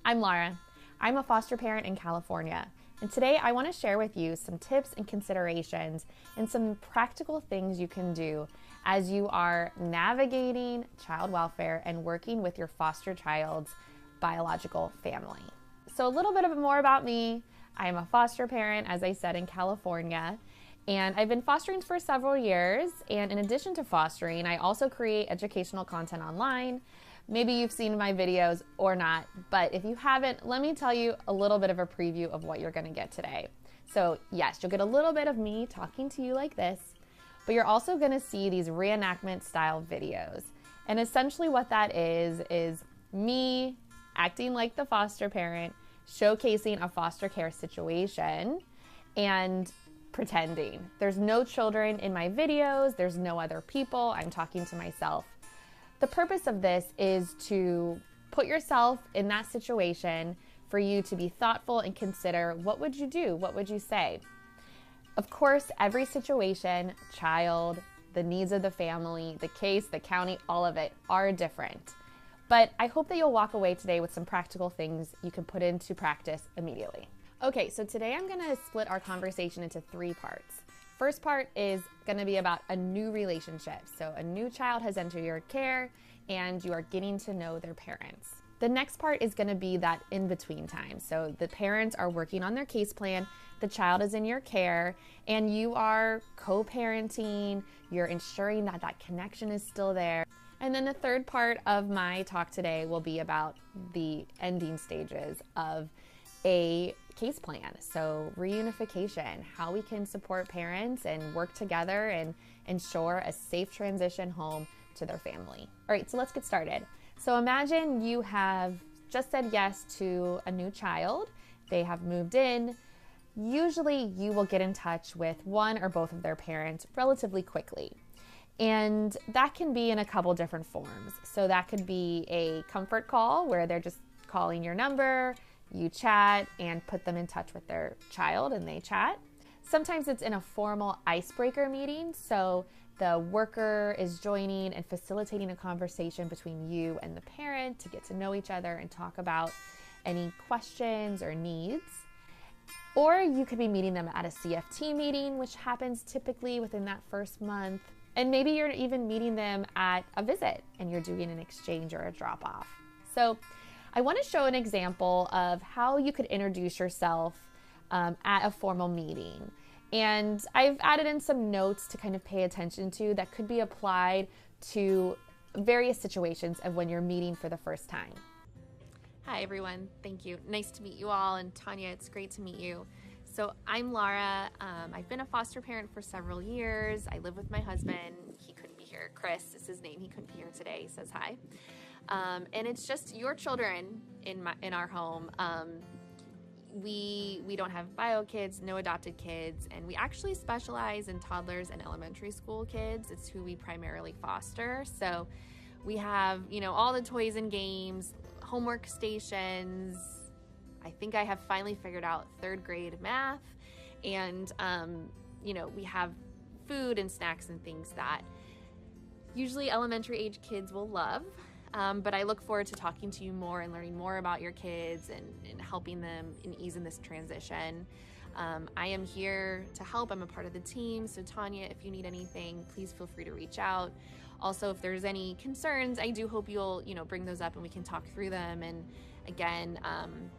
I'm Laura. I'm a foster parent in California, and today I want to share with you some tips and considerations and some practical things you can do as you are navigating child welfare and working with your foster child's biological family. So a little bit more about me. I am a foster parent, as I said, in California, and I've been fostering for several years. And in addition to fostering, I also create educational content online. Maybe you've seen my videos or not, but if you haven't, let me tell you a little bit of a preview of what you're going to get today. So yes, you'll get a little bit of me talking to you like this, but you're also going to see these reenactment style videos. And essentially what that is me acting like the foster parent, showcasing a foster care situation and pretending. There's no children in my videos. There's no other people. I'm talking to myself. The purpose of this is to put yourself in that situation for you to be thoughtful and consider, what would you do? What would you say? Of course, every situation, child, the needs of the family, the case, the county, all of it are different. But I hope that you'll walk away today with some practical things you can put into practice immediately. Okay, so today I'm gonna split our conversation into 3 parts. First part is going to be about a new relationship. So a new child has entered your care and you are getting to know their parents. The next part is going to be that in-between time. So the parents are working on their case plan, the child is in your care, and you are co-parenting, you're ensuring that that connection is still there. And then the third part of my talk today will be about the ending stages of a case plan. So reunification, how we can support parents and work together and ensure a safe transition home to their family. All right, so let's get started. So imagine you have just said yes to a new child. They have moved in. Usually you will get in touch with one or both of their parents relatively quickly. And that can be in a couple different forms. So that could be a comfort call where they're just calling your number, you chat and put them in touch with their child and they chat. Sometimes it's in a formal icebreaker meeting, so the worker is joining and facilitating a conversation between you and the parent to get to know each other and talk about any questions or needs. Or you could be meeting them at a CFT meeting, which happens typically within that first month. And maybe you're even meeting them at a visit and you're doing an exchange or a drop-off. So I want to show an example of how you could introduce yourself at a formal meeting. And I've added in some notes to kind of pay attention to that could be applied to various situations of when you're meeting for the first time. Hi, everyone. Thank you. Nice to meet you all. And Tanya, it's great to meet you. So I'm Laura. I've been a foster parent for several years. I live with my husband. He couldn't be here. Chris is his name. He couldn't be here today. He says hi. And it's just your children in our home. We don't have bio kids, no adopted kids, and we actually specialize in toddlers and elementary school kids. It's who we primarily foster. So we have, all the toys and games, homework stations. I think I have finally figured out 3rd grade math, and we have food and snacks and things that usually elementary age kids will love. But I look forward to talking to you more and learning more about your kids and helping them in easing this transition. I am here to help. I'm a part of the team. So Tanya, if you need anything, please feel free to reach out. Also, if there's any concerns, I do hope you'll, bring those up and we can talk through them. And again, I'm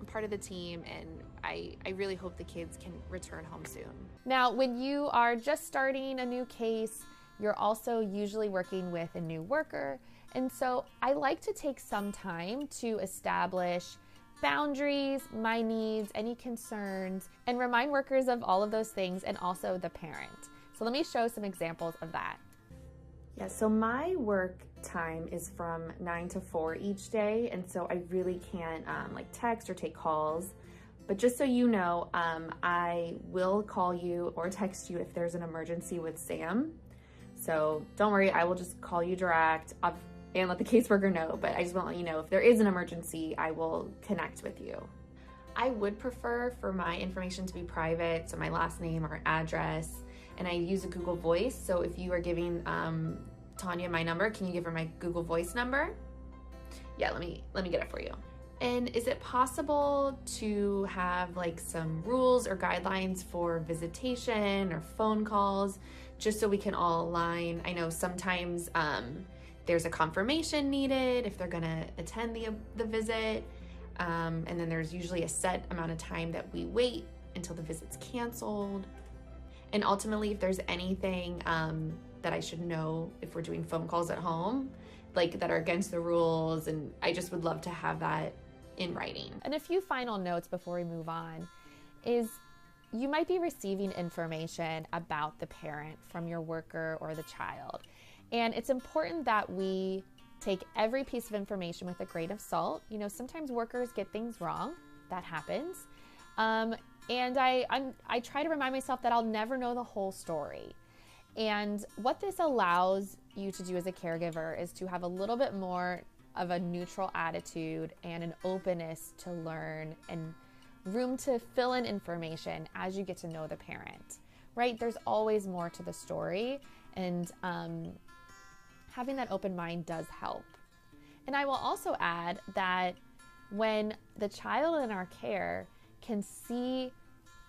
part of the team and I really hope the kids can return home soon. Now, when you are just starting a new case, you're also usually working with a new worker. And so I like to take some time to establish boundaries, my needs, any concerns, and remind workers of all of those things and also the parent. So let me show some examples of that. Yeah, so my work time is from 9 to 4 each day. And so I really can't text or take calls. But just so you know, I will call you or text you if there's an emergency with Sam. So don't worry, I will just call you direct and let the caseworker know, but I just want to let you know if there is an emergency, I will connect with you. I would prefer for my information to be private, so my last name or address, and I use a Google Voice. So if you are giving Tanya my number, can you give her my Google Voice number? Yeah, let me get it for you. And is it possible to have like some rules or guidelines for visitation or phone calls, just so we can all align? I know sometimes there's a confirmation needed if they're gonna attend the visit. And then there's usually a set amount of time that we wait until the visit's canceled. And ultimately, if there's anything that I should know if we're doing phone calls at home, like that are against the rules, and I just would love to have that in writing. And a few final notes before we move on is you might be receiving information about the parent from your worker or the child. And it's important that we take every piece of information with a grain of salt. You know, sometimes workers get things wrong. That happens. And I try to remind myself that I'll never know the whole story. And what this allows you to do as a caregiver is to have a little bit more of a neutral attitude and an openness to learn and room to fill in information as you get to know the parent, right? There's always more to the story, and having that open mind does help. And I will also add that when the child in our care can see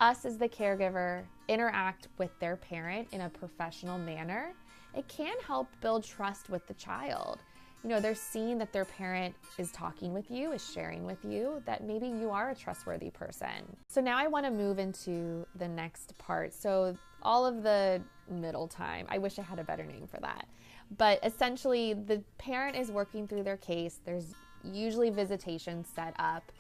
us as the caregiver interact with their parent in a professional manner, it can help build trust with the child. You know, they're seeing that their parent is talking with you, is sharing with you, that maybe you are a trustworthy person. So now I want to move into the next part. So all of the middle time, I wish I had a better name for that. But essentially, the parent is working through their case. There's usually visitation set up,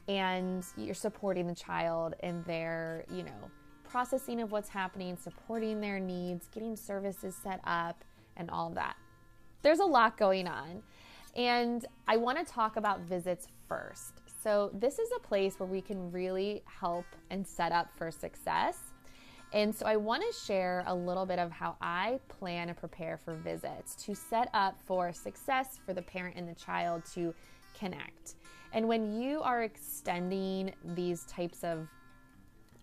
and you're supporting the child in their, you know, processing of what's happening, supporting their needs, getting services set up, and all of that. There's a lot going on, and I want to talk about visits first. So this is a place where we can really help and set up for success. And so I want to share a little bit of how I plan and prepare for visits to set up for success for the parent and the child to connect. And when you are extending these types of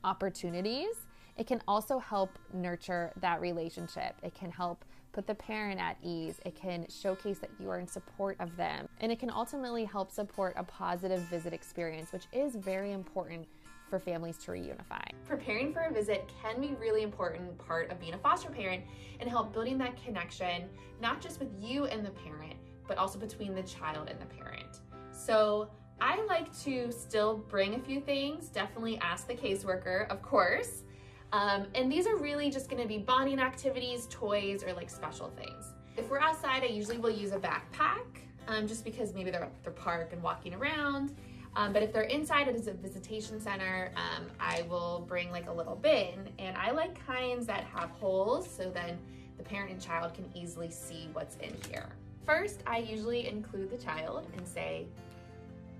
opportunities, it can also help nurture that relationship. It can help put the parent at ease. It can showcase that you are in support of them. And it can ultimately help support a positive visit experience, which is very important for families to reunify. Preparing for a visit can be a really important part of being a foster parent and help building that connection, not just with you and the parent, but also between the child and the parent. So I like to still bring a few things, definitely ask the caseworker, of course. And these are really just gonna be bonding activities, toys, or like special things. If we're outside, I usually will use a backpack, just because maybe they're at the park and walking around. But if they're inside at a visitation center, I will bring like a little bin, and I like kinds that have holes so then the parent and child can easily see what's in here. First, I usually include the child and say,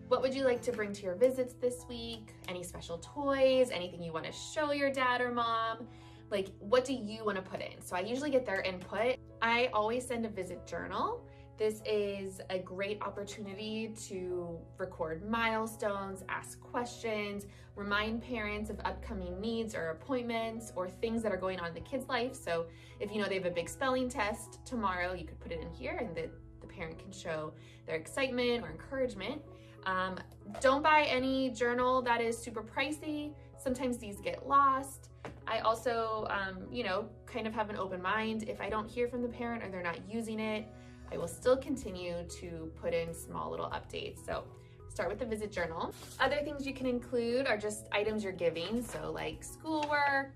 what would you like to bring to your visits this week? Any special toys? Anything you want to show your dad or mom? Like, what do you want to put in? So I usually get their input. I always send a visit journal. This is a great opportunity to record milestones, ask questions, remind parents of upcoming needs or appointments or things that are going on in the kid's life. So if you know they have a big spelling test tomorrow, you could put it in here, and the parent can show their excitement or encouragement. Don't buy any journal that is super pricey. Sometimes these get lost. I also, kind of have an open mind. If I don't hear from the parent or they're not using it, I will still continue to put in small little updates. So start with the visit journal. Other things you can include are just items you're giving. So like schoolwork,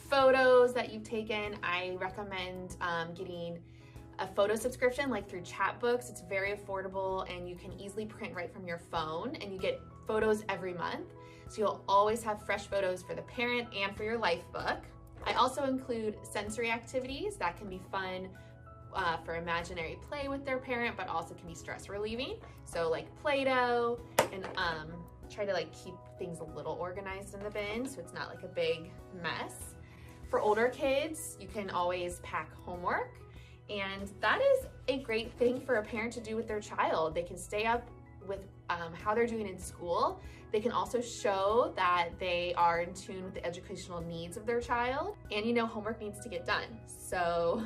photos that you've taken. I recommend getting a photo subscription like through Chatbooks. It's very affordable and you can easily print right from your phone, and you get photos every month. So you'll always have fresh photos for the parent and for your life book. I also include sensory activities that can be fun for imaginary play with their parent, but also can be stress relieving. So like Play-Doh, and try to like keep things a little organized in the bin so it's not like a big mess. For older kids, you can always pack homework, and that is a great thing for a parent to do with their child. They can stay up with how they're doing in school. They can also show that they are in tune with the educational needs of their child. And homework needs to get done. So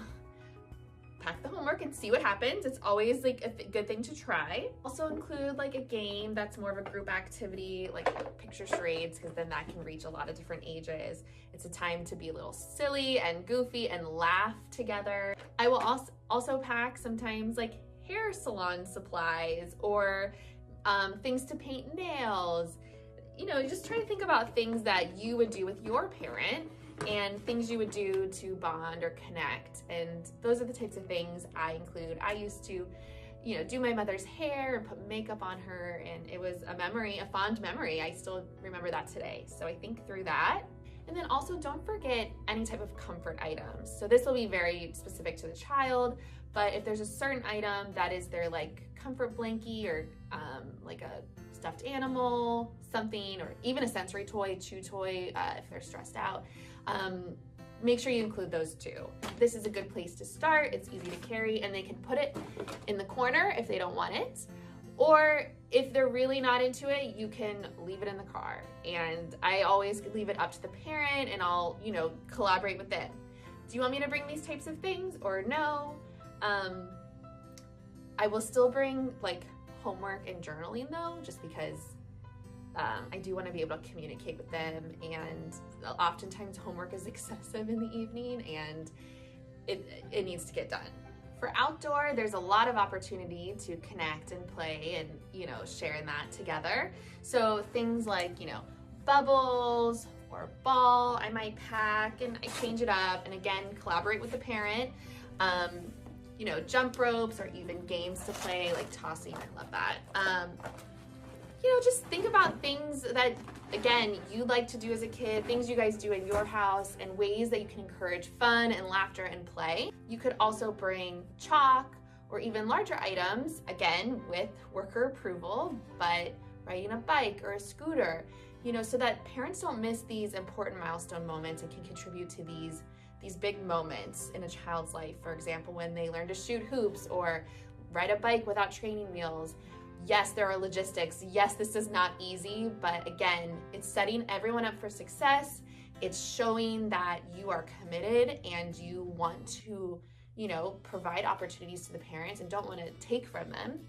pack the homework and see what happens. It's always like a good thing to try. Also include like a game that's more of a group activity, like picture charades, because then that can reach a lot of different ages. It's a time to be a little silly and goofy and laugh together. I will also pack sometimes like hair salon supplies or things to paint nails. You know, just try to think about things that you would do with your parent and things you would do to bond or connect. And those are the types of things I include. I used to, you know, do my mother's hair and put makeup on her, and it was a memory, a fond memory. I still remember that today. So I think through that. And then also don't forget any type of comfort items. So this will be very specific to the child, but if there's a certain item that is their like comfort blankie or like a stuffed animal, something, or even a sensory toy, chew toy, if they're stressed out, make sure you include those too. This is a good place to start. It's easy to carry, and they can put it in the corner if they don't want it. Or if they're really not into it, you can leave it in the car. And I always leave it up to the parent, and I'll, you know, collaborate with them. Do you want me to bring these types of things or no? I will still bring like homework and journaling though, just because I do want to be able to communicate with them, and oftentimes homework is excessive in the evening and it needs to get done. For outdoor, there's a lot of opportunity to connect and play and, you know, share in that together. So things like, you know, bubbles or ball I might pack, and I change it up, and again, collaborate with the parent. You know, jump ropes or even games to play like tossing. I love that. You know, just think about things that, again, you like to do as a kid, things you guys do in your house, and ways that you can encourage fun and laughter and play. You could also bring chalk or even larger items, again, with worker approval, but riding a bike or a scooter, you know, so that parents don't miss these important milestone moments and can contribute to these big moments in a child's life. For example, when they learn to shoot hoops or ride a bike without training wheels. Yes, there are logistics. Yes, this is not easy, but again, it's setting everyone up for success. It's showing that you are committed and you want to, you know, provide opportunities to the parents and don't want to take from them.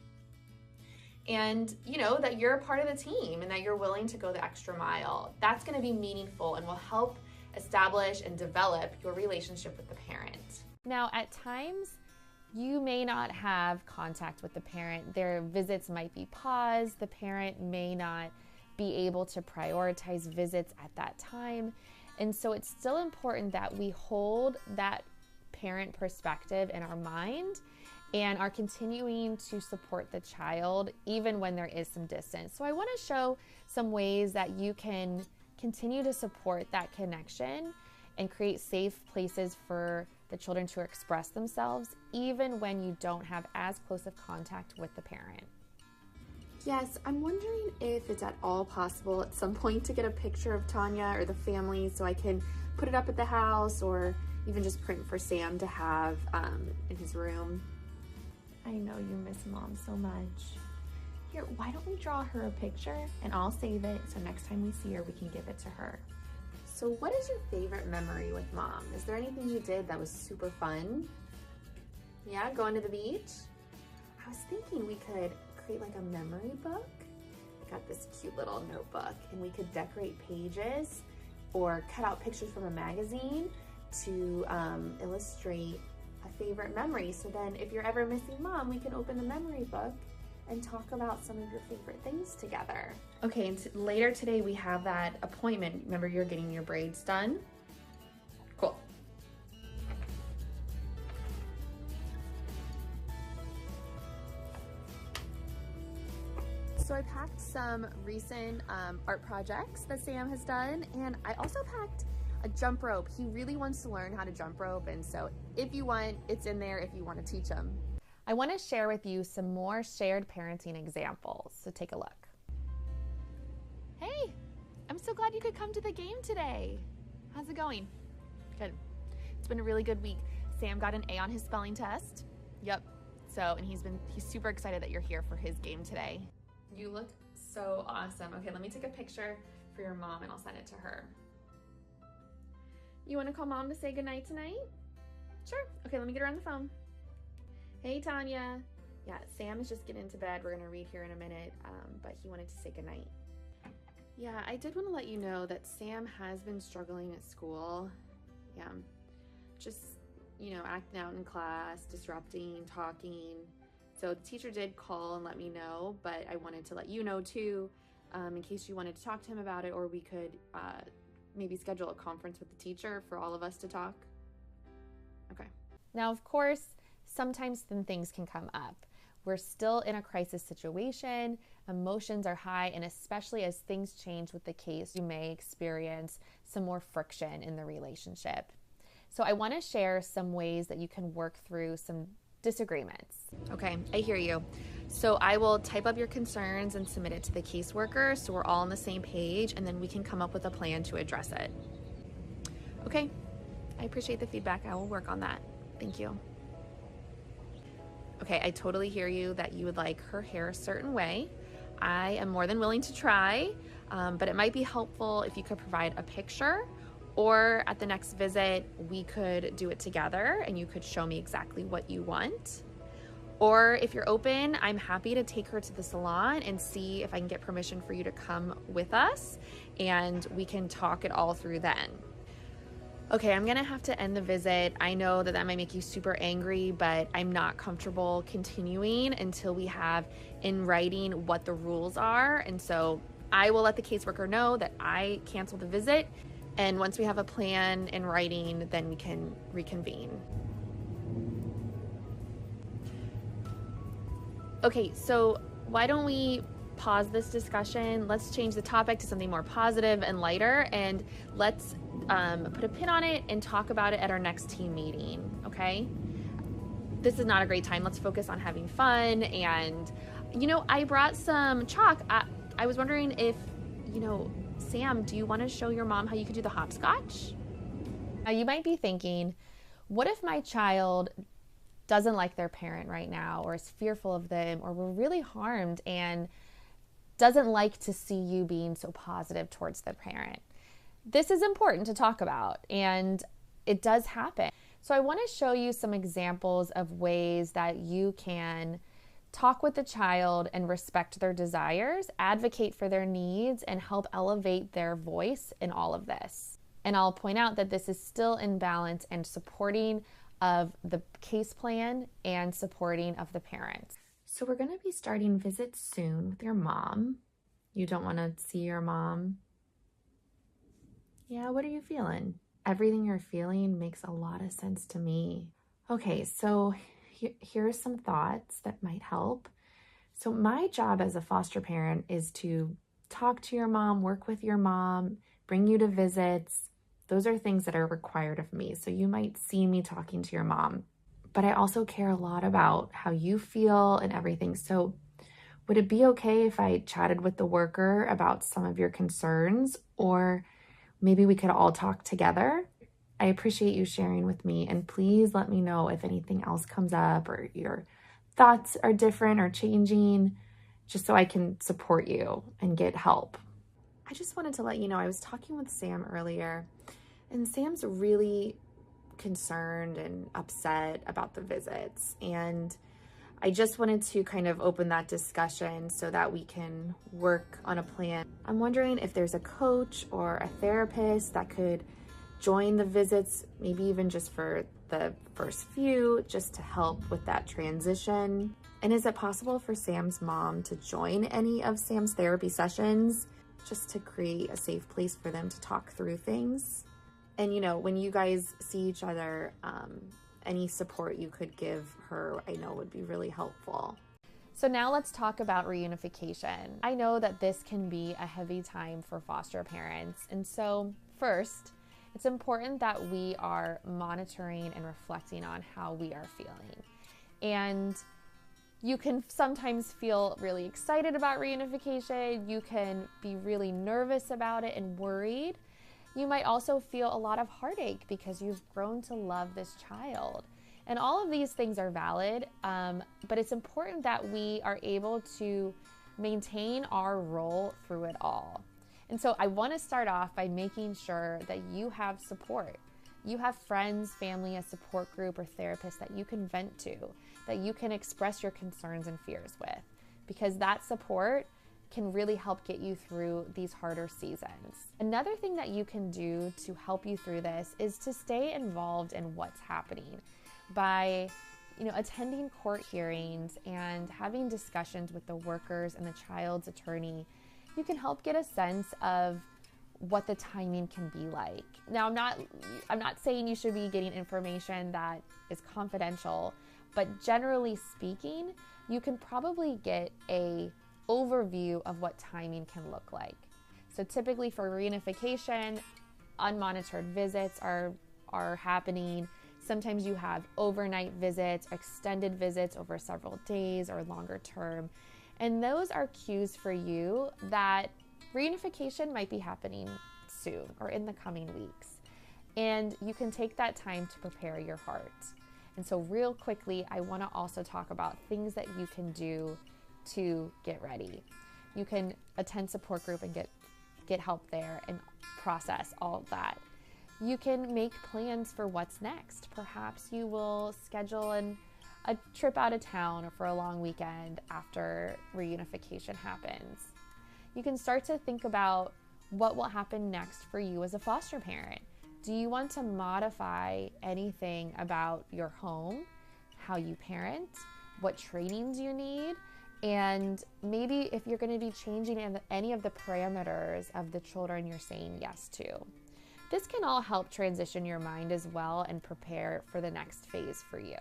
And you know, that you're a part of the team and that you're willing to go the extra mile. That's going to be meaningful and will help establish and develop your relationship with the parent. Now, at times, you may not have contact with the parent. Their visits might be paused. The parent may not be able to prioritize visits at that time. And so it's still important that we hold that parent perspective in our mind and are continuing to support the child even when there is some distance. So I want to show some ways that you can continue to support that connection and create safe places for the children to express themselves, even when you don't have as close of contact with the parent. Yes, I'm wondering if it's at all possible at some point to get a picture of Tanya or the family so I can put it up at the house or even just print for Sam to have in his room. I know you miss Mom so much. Here, why don't we draw her a picture and I'll save it so next time we see her we can give it to her. So what is your favorite memory with Mom? Is there anything you did that was super fun? Yeah, going to the beach? I was thinking we could create like a memory book. I got this cute little notebook and we could decorate pages or cut out pictures from a magazine to illustrate a favorite memory. So then if you're ever missing Mom, we can open the memory book and talk about some of your favorite things together. Okay, and later today we have that appointment. Remember, you're getting your braids done? Cool. So I packed some recent art projects that Sam has done, and I also packed a jump rope. He really wants to learn how to jump rope, and so if you want, it's in there if you want to teach him. I want to share with you some more shared parenting examples, so take a look. Hey, I'm so glad you could come to the game today. How's it going? Good. It's been a really good week. Sam got an A on his spelling test. Yep. And he's super excited that you're here for his game today. You look so awesome. Okay, let me take a picture for your mom and I'll send it to her. You want to call Mom to say goodnight tonight? Sure. Okay, let me get her on the phone. Hey, Tanya. Yeah, Sam is just getting into bed. We're going to read here in a minute, but he wanted to say goodnight. Yeah, I did want to let you know that Sam has been struggling at school. Yeah, just, acting out in class, disrupting, talking. So the teacher did call and let me know, but I wanted to let you know too, in case you wanted to talk to him about it, or we could maybe schedule a conference with the teacher for all of us to talk. Okay. Now, of course, sometimes things can come up. We're still in a crisis situation, emotions are high, and especially as things change with the case, you may experience some more friction in the relationship. So I want to share some ways that you can work through some disagreements. Okay, I hear you. So I will type up your concerns and submit it to the caseworker so we're all on the same page, and then we can come up with a plan to address it. Okay, I appreciate the feedback. I will work on that. Thank you. Okay, I totally hear you that you would like her hair a certain way. I am more than willing to try, but it might be helpful if you could provide a picture, or at the next visit, we could do it together and you could show me exactly what you want. Or if you're open, I'm happy to take her to the salon and see if I can get permission for you to come with us, and we can talk it all through then. Okay, I'm gonna have to end the visit. I know that might make you super angry, but I'm not comfortable continuing until we have in writing what the rules are. And so I will let the caseworker know that I canceled the visit. And once we have a plan in writing, then we can reconvene. Okay, so why don't we pause this discussion? Let's change the topic to something more positive and lighter, and let's put a pin on it and talk about it at our next team meeting, okay? This is not a great time. Let's focus on having fun. And, I brought some chalk. I was wondering if, Sam, do you want to show your mom how you could do the hopscotch? Now, you might be thinking, what if my child doesn't like their parent right now, or is fearful of them, or were really harmed and doesn't like to see you being so positive towards the parent? This is important to talk about, and it does happen. So I want to show you some examples of ways that you can talk with the child and respect their desires, advocate for their needs, and help elevate their voice in all of this. And I'll point out that this is still in balance and supporting of the case plan and supporting of the parents. So we're going to be starting visits soon with your mom. You don't want to see your mom? Yeah, what are you feeling? Everything you're feeling makes a lot of sense to me. Okay, so here are some thoughts that might help. So my job as a foster parent is to talk to your mom, work with your mom, bring you to visits. Those are things that are required of me. So you might see me talking to your mom, but I also care a lot about how you feel and everything. So would it be okay if I chatted with the worker about some of your concerns, or maybe we could all talk together? I appreciate you sharing with me, and please let me know if anything else comes up or your thoughts are different or changing, just so I can support you and get help. I just wanted to let you know, I was talking with Sam earlier, and Sam's really concerned and upset about the visits, and I just wanted to kind of open that discussion so that we can work on a plan. I'm wondering if there's a coach or a therapist that could join the visits, maybe even just for the first few, just to help with that transition. And is it possible for Sam's mom to join any of Sam's therapy sessions, just to create a safe place for them to talk through things? And when you guys see each other, any support you could give her, I know would be really helpful. So now let's talk about reunification. I know that this can be a heavy time for foster parents. And so first, it's important that we are monitoring and reflecting on how we are feeling. And you can sometimes feel really excited about reunification. You can be really nervous about it and worried. You might also feel a lot of heartache because you've grown to love this child. And all of these things are valid, but it's important that we are able to maintain our role through it all. And so I want to start off by making sure that you have support. You have friends, family, a support group, or therapist that you can vent to, that you can express your concerns and fears with, because that support can really help get you through these harder seasons. Another thing that you can do to help you through this is to stay involved in what's happening by attending court hearings and having discussions with the workers and the child's attorney. You can help get a sense of what the timing can be like. Now, I'm not saying you should be getting information that is confidential, but generally speaking, you can probably get a overview of what timing can look like. So typically for reunification, unmonitored visits are happening. Sometimes you have overnight visits, extended visits over several days or longer term. And those are cues for you that reunification might be happening soon or in the coming weeks. And you can take that time to prepare your heart. And so real quickly, I want to also talk about things that you can do to get ready. You can attend support group and get help there and process all of that. You can make plans for what's next. Perhaps you will schedule a trip out of town or for a long weekend after reunification happens. You can start to think about what will happen next for you as a foster parent. Do you want to modify anything about your home, how you parent, what trainings you need? And maybe if you're going to be changing any of the parameters of the children you're saying yes to. This can all help transition your mind as well and prepare for the next phase for you.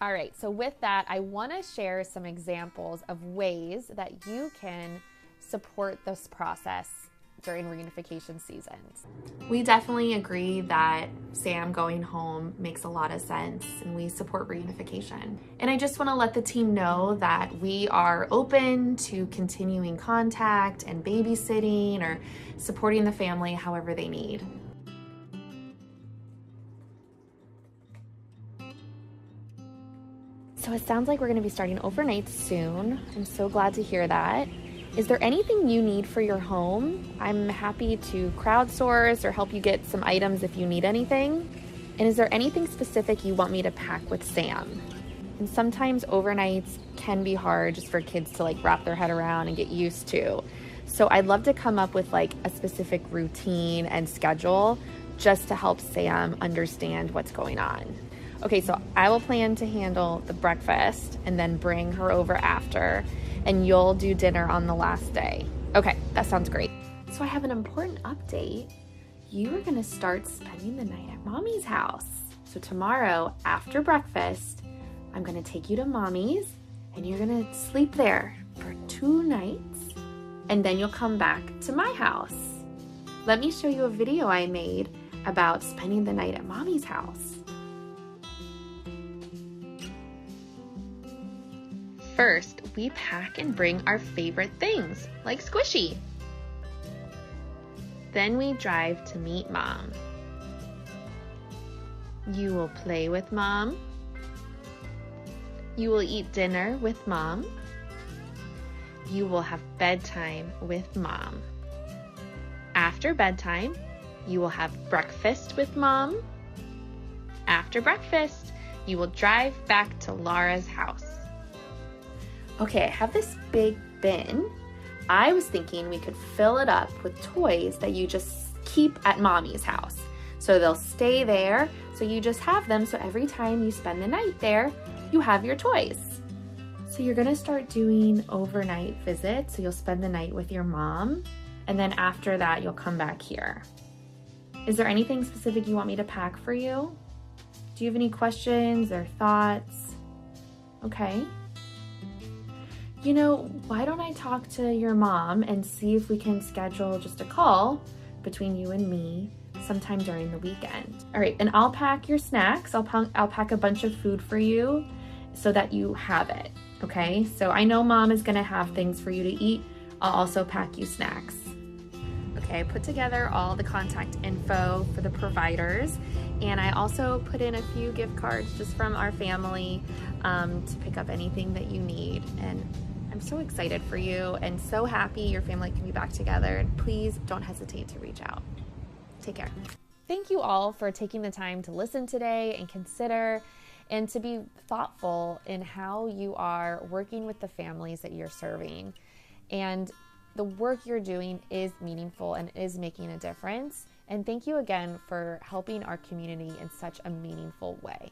All right, so with that, I want to share some examples of ways that you can support this process during reunification seasons. We definitely agree that Sam going home makes a lot of sense, and we support reunification. And I just want to let the team know that we are open to continuing contact and babysitting or supporting the family however they need. So it sounds like we're going to be starting overnight soon. I'm so glad to hear that. Is there anything you need for your home? I'm happy to crowdsource or help you get some items if you need anything. And is there anything specific you want me to pack with Sam? And sometimes overnights can be hard just for kids to wrap their head around and get used to. So I'd love to come up with a specific routine and schedule just to help Sam understand what's going on. Okay, so I will plan to handle the breakfast and then bring her over after, and you'll do dinner on the last day. Okay, that sounds great. So I have an important update. You are gonna start spending the night at Mommy's house. So tomorrow after breakfast, I'm gonna take you to Mommy's and you're gonna sleep there for 2 nights, and then you'll come back to my house. Let me show you a video I made about spending the night at Mommy's house. First, we pack and bring our favorite things, like Squishy. Then we drive to meet Mom. You will play with Mom. You will eat dinner with Mom. You will have bedtime with Mom. After bedtime, you will have breakfast with Mom. After breakfast, you will drive back to Laura's house. Okay, I have this big bin. I was thinking we could fill it up with toys that you just keep at Mommy's house. So they'll stay there, so you just have them, so every time you spend the night there, you have your toys. So you're gonna start doing overnight visits, so you'll spend the night with your mom, and then after that, you'll come back here. Is there anything specific you want me to pack for you? Do you have any questions or thoughts? Okay. Why don't I talk to your mom and see if we can schedule just a call between you and me sometime during the weekend. All right, and I'll pack your snacks. I'll pack a bunch of food for you so that you have it, okay? So I know Mom is gonna have things for you to eat. I'll also pack you snacks. Okay, I put together all the contact info for the providers, and I also put in a few gift cards just from our family to pick up anything that you need. And I'm so excited for you and so happy your family can be back together. And please don't hesitate to reach out. Take care. thank you all for taking the time to listen today and consider and to be thoughtful in how you are working with the families that you're serving. And the work you're doing is meaningful and is making a difference. And thank you again for helping our community in such a meaningful way.